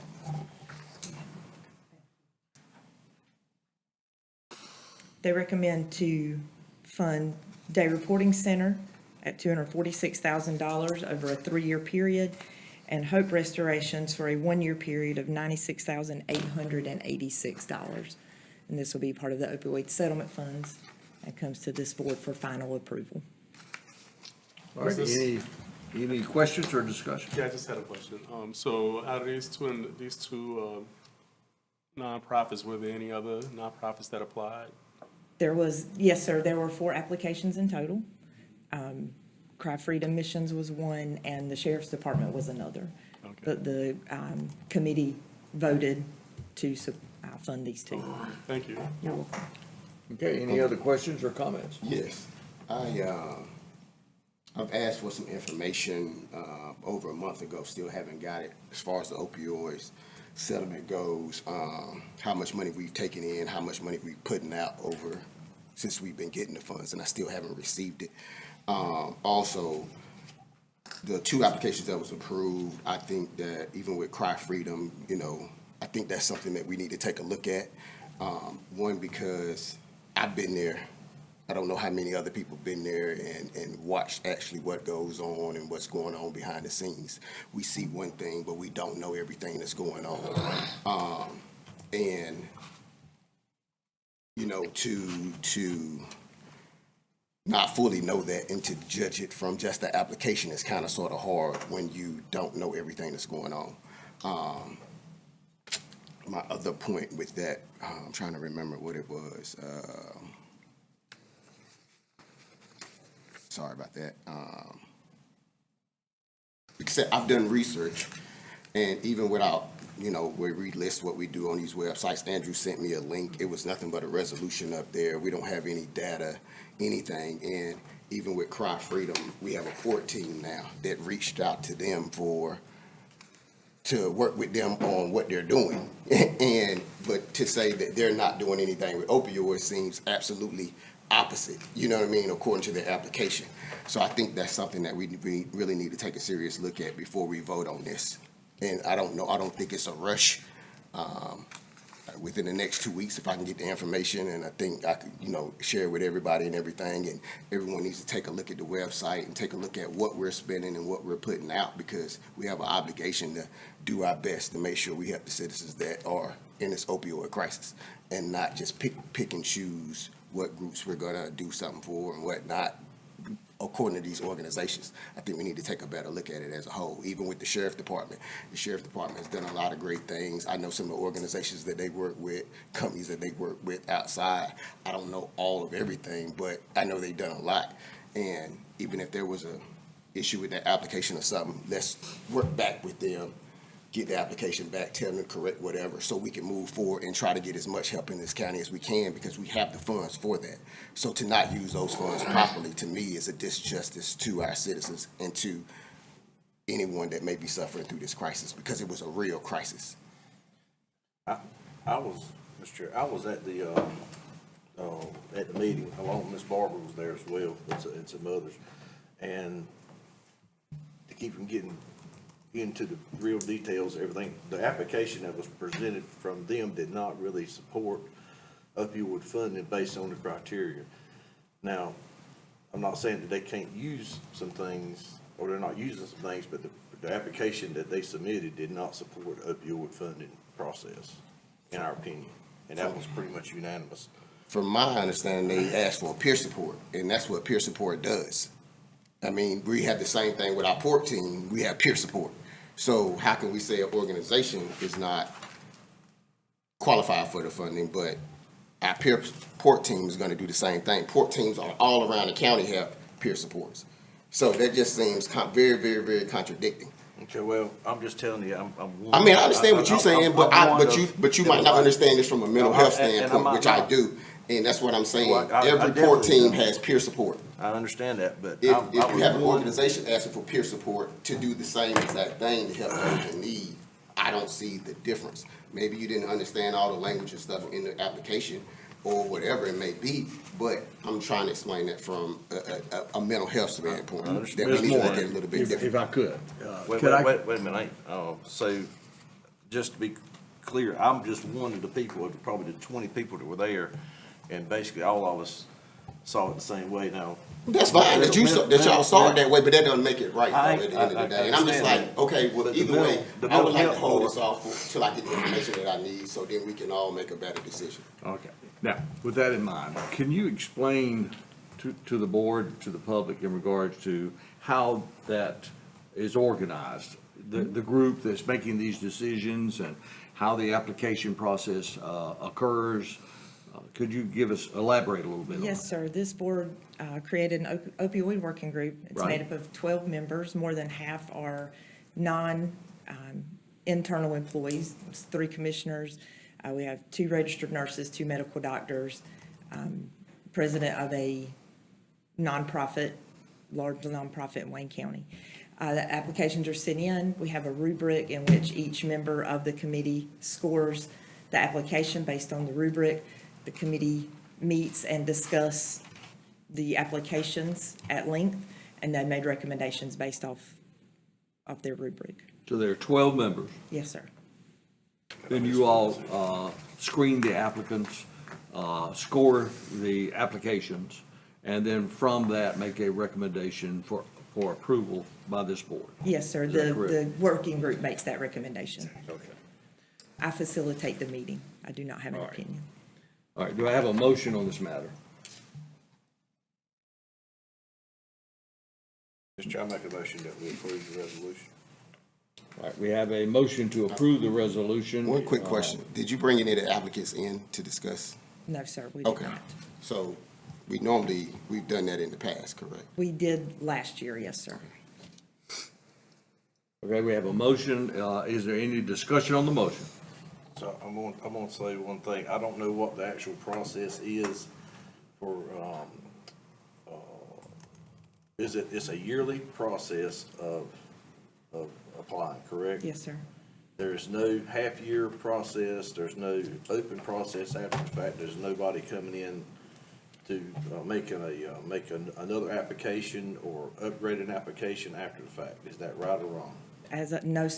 They recommend to fund Day Reporting Center at $246,000 over a 3-year period, and Hope Restorations for a 1-year period of $96,886. And this will be part of the opioid settlement funds that comes to this board for final approval. All right, any questions or discussion? Yeah, I just had a question. So out of these two nonprofits, were there any other nonprofits that applied? There was, yes, sir, there were 4 applications in total. Cry Freedom Missions was one, and the Sheriff's Department was another. Okay. But the committee voted to fund these 2. Thank you. You're welcome. Okay, any other questions or comments? Yes, I've asked for some information over a month ago, still haven't got it, as far as the opioids settlement goes, how much money we've taken in, how much money we've putting out over since we've been getting the funds, and I still haven't received it. Also, the 2 applications that was approved, I think that even with Cry Freedom, I think that's something that we need to take a look at. One, because I've been there. I don't know how many other people been there and watched actually what goes on and what's going on behind the scenes. We see one thing, but we don't know everything that's going on. And, to not fully know that and to judge it from just the application is kind of sort of hard when you don't know everything that's going on. My other point with that, I'm trying to remember what it was. Sorry about that. Except I've done research, and even without, where we list what we do on these websites, Andrew sent me a link. It was nothing but a resolution up there. We don't have any data, anything. And even with Cry Freedom, we have a court team now that reached out to them to work with them on what they're doing. But to say that they're not doing anything with opioids seems absolutely opposite, according to their application. So I think that's something that we really need to take a serious look at before we vote on this. And I don't think it's a rush. Within the next 2 weeks, if I can get the information, and I think I could, share it with everybody and everything, and everyone needs to take a look at the website and take a look at what we're spending and what we're putting out, because we have an obligation to do our best to make sure we help the citizens that are in this opioid crisis, and not just pick and choose what groups we're gonna do something for and what not, according to these organizations. I think we need to take a better look at it as a whole. Even with the Sheriff Department, has done a lot of great things. I know some of the organizations that they work with, companies that they work with outside. I don't know all of everything, but I know they've done a lot. And even if there was a issue with that application or something, let's work back with them, get the application back, tell them to correct whatever, so we can move forward and try to get as much help in this county as we can, because we have the funds for that. So to not use those funds properly, to me, is a disjustice to our citizens and to anyone that may be suffering through this crisis, because it was a real crisis. I was, Mr. Chair, I was at the meeting, along with Ms. Barber was there as well, and some others. And to keep from getting into the real details, everything, the application that was presented from them did not really support opioid funding based on the criteria. Now, I'm not saying that they can't use some things, or they're not using some things, but the application that they submitted did not support opioid funding process, in our opinion. And that was pretty much unanimous. From my understanding, they asked for peer support, and that's what peer support does. I mean, we have the same thing with our port team, we have peer support. So how can we say an organization is not qualified for the funding, but our peer port team is gonna do the same thing? Port teams all around the county have peer supports. So that just seems very, very, very contradicting. Okay, well, I'm just telling you, I'm one. I mean, I understand what you're saying, but I'm one but you of- might not understand this from a mental health And I'm standpoint, not- which I do. And that's what I'm saying. Well, I Every definitely port team do. has peer support. I understand that, but. If I you was have an one- organization asking for peer support to do the same exact thing to help those in need, I don't see the difference. Maybe you didn't understand all the language and stuff in the application or whatever it may be, but I'm trying to explain that from a mental health standpoint. That we need to look at it a little bit If different. I could. Wait Could I- a minute, so, just to be clear, I'm just one of the people, of probably the 20 people that were there, and basically all of us saw it the same way now. That's fine, that y'all saw it that way, but that doesn't make it right though, I- at the end of I- the day. And I'm just understand like, okay, well, But the either way, mental- the I would mental like to health hold part- this off till I get the information that I need, so then we can all make a better decision. Okay. Now, with that in mind, can you explain to the board, to the public in regards to how that is organized? The group that's making these decisions and how the application process occurs? Could you elaborate a little bit on that? Yes, sir. This board created an opioid working group. It's Right. made up of 12 members. More than half are non-internal employees. It's 3 commissioners. We have 2 registered nurses, 2 medical doctors, president of a nonprofit, large nonprofit in Wayne County. The applications are sent in. We have a rubric in which each member of the committee scores the application based on the rubric. The committee meets and discuss the applications at length, and they made recommendations based off of their rubric. So there are 12 members. Yes, sir. Then you all screen the applicants, score the applications, and then from that, make a recommendation for approval by this board. Yes, sir. Is that The correct? working group makes that recommendation. Okay. I facilitate the meeting. I do not have an All right. opinion. All right, do I have a motion on this matter? Mr. Chair, I make a motion that we approve the resolution. All right, we have a motion to approve the resolution. One quick question, did you bring any of the applicants in to discuss? No, sir, we did Okay, not. so we've done that in the past, correct? We did last year, yes, sir. Okay, we have a motion. Is there any discussion on the motion? So I'm gonna say one thing, I don't know what the actual process is for, it's a yearly process of applying, correct? Yes, sir. There's no half-year process, there's no open process after the fact, there's nobody coming in to make another application or upgrade an application after the fact, is that right or wrong? No,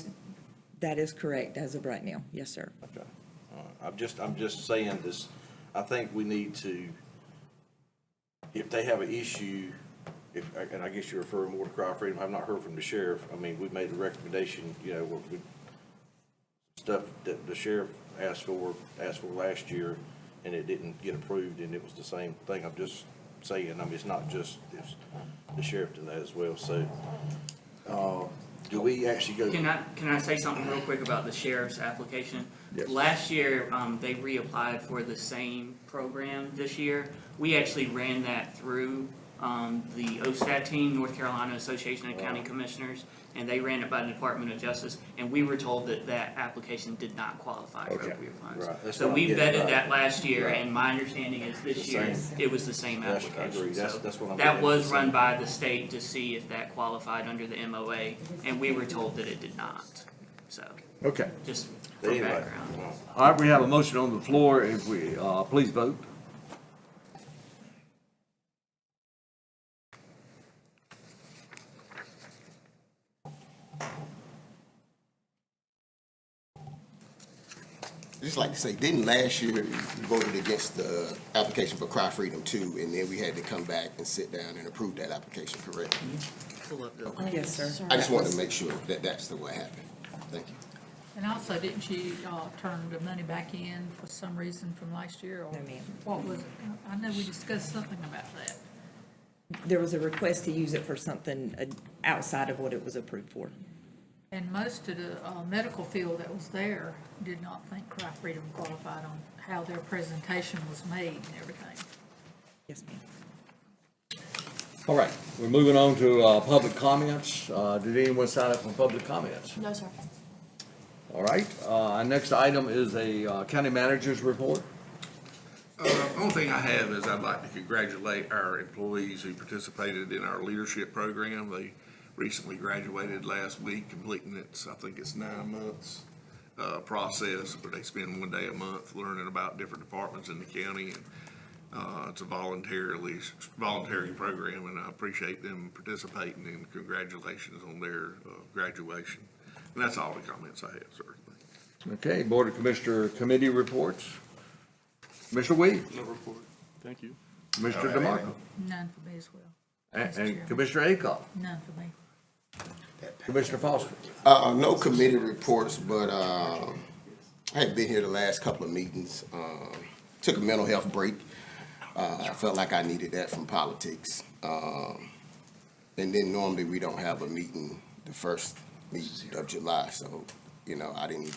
that is correct as of right now. Yes, sir. Okay, all right. I'm just saying this, I think we need to, if they have an issue, and I guess you're referring more to Cry Freedom, I've not heard from the sheriff, I mean, we made a recommendation, stuff that the sheriff asked for last year, and it didn't get approved, and it was the same thing, I'm just saying, I mean, it's not just, it's the sheriff did that as well, so, do we actually go? Can I say something real quick about the sheriff's application? Yes. Last year, they reapplied for the same program this year. We actually ran that through, the OSTAT team, North Carolina Association of County Commissioners, and they ran it by the Department of Justice, and we were told that that application did not qualify for Okay. opioid funds. Right, that's So what we I'm getting vetted at. that last year, Right. and my understanding is this The year, same. it was the same Yes, I application. agree. That's So what I'm that getting at. was run by the state to see if that qualified under the MOA, and we were told that it did not. So, Okay. just for Anyway, background. All right, we have a motion on the floor. If we, please vote. just like to say, didn't last year you voted against the application for Cry Freedom 2, and then we had to come back and sit down and approve that application, correct? Yes, sir. I just wanted to make sure that that's the way it happened. Thank you. And also, didn't you turn the money back in for some reason from last year? Or No, ma'am. what was it? I know we discussed something about that. There was a request to use it for something outside of what it was approved for. And most of the medical field that was there did not think Cry Freedom qualified on how their presentation was made and everything. Yes, ma'am. All right, we're moving on to public comments. Did anyone sign up for public comments? No, sir. All right, our next item is a county manager's report. Only thing I have is I'd like to congratulate our employees who participated in our leadership program. They recently graduated last week, completing its, I think it's 9 months, process, where they spend 1 day a month learning about different departments in the county. And it's a voluntary program, and I appreciate them participating, and congratulations on their graduation. And that's all the comments I have, sir. Okay, Board of Commissioner Committee reports. Mr. Weed, No report. Thank you. Mr. DeMarco, None for me as well. and Commissioner Acock, None for me. Commissioner Foster. No committee reports, but I had been here the last couple of meetings. Took a mental health break. I felt like I needed that from politics. And then normally we don't have a meeting the first meeting of July, so, you know, I didn't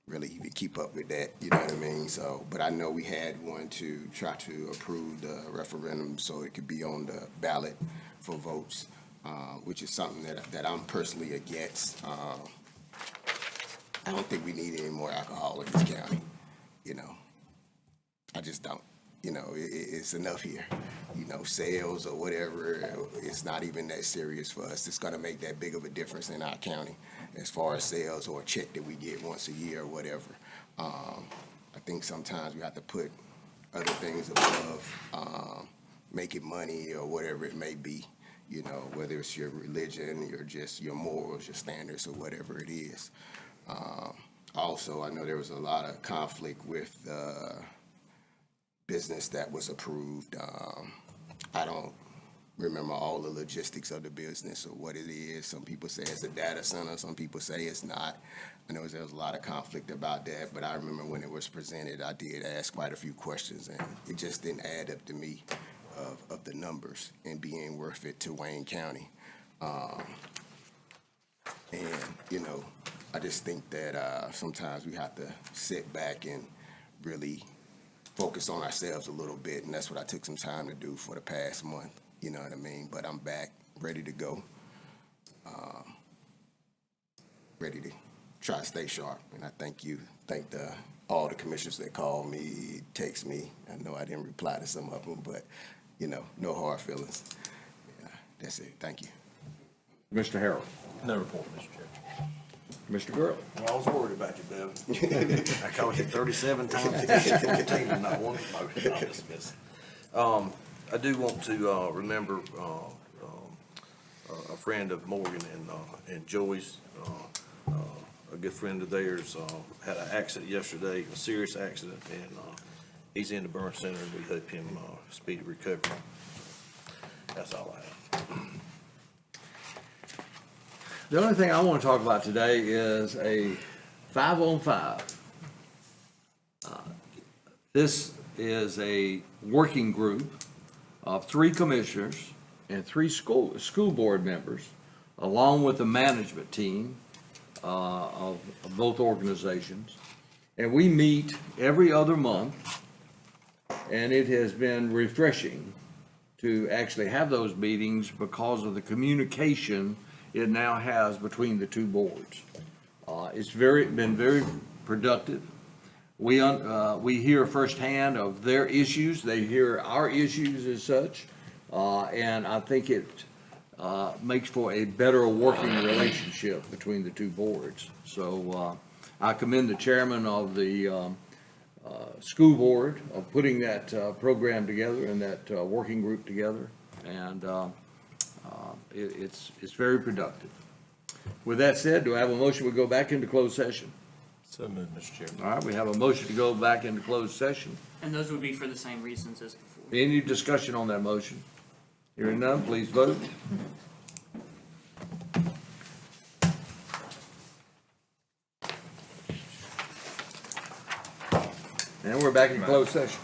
really even keep up with that, you know what I mean? So, but I know we had one to try to approve the referendum so it could be on the ballot for votes, which is something that I'm personally against. I don't think we need any more alcohol in this county, you know. I just don't. You know, it's enough here. You know, sales or whatever, it's not even that serious for us. It's gonna make that big of a difference in our county as far as sales or a check that we get once a year or whatever. I think sometimes we have to put other things above making money or whatever it may be. You know, whether it's your religion, your morals, your standards, or whatever it is. Also, I know there was a lot of conflict with business that was approved. I don't remember all the logistics of the business or what it is. Some people say it's a data center, some people say it's not. I know there was a lot of conflict about that, but I remember when it was presented, I did ask quite a few questions, and it just didn't add up to me of the numbers and being worth it to Wayne County. And, you know, I just think that sometimes we have to sit back and really focus on ourselves a little bit, and that's what I took some time to do for the past month, you know what I mean? But I'm back, ready to go, ready to try to stay sharp, and I thank all the commissioners that called me, text me. I know I didn't reply to some of them, but, you know, no hard feelings. Yeah, that's it, thank you. Mr. Harold, No report, Mr. Chair. Mr. Gurley. Well, I was worried about you, Bevan. I called you 37 times, continue, not one promotion, I'll dismiss it. I do want to remember a friend of Morgan and Joey's, a good friend of theirs, had an accident yesterday, a serious accident, and he's in the burn center, and we hope him speedy recovery. That's all I have. The only thing I want to talk about today is a 5-on-5. This is a working group of 3 commissioners and 3 school board members, along with the management team of both organizations. And we meet every other month, and it has been refreshing to actually have those meetings because of the communication it now has between the 2 boards. It's been very productive. We hear firsthand of their issues, they hear our issues as such, and I think it makes for a better working relationship between the 2 boards. So I commend the chairman of the school board of putting that program together and that working group together, and it's very productive. With that said, do I have a motion we go back into closed session? So moved, Mr. Chairman. All right, we have a motion to go back into closed session. And those would be for the same reasons as before. Any discussion on that motion? Hearing none, please vote. And we're back in closed session.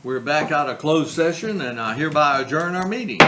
we're back out of closed session, and I hereby adjourn our meeting.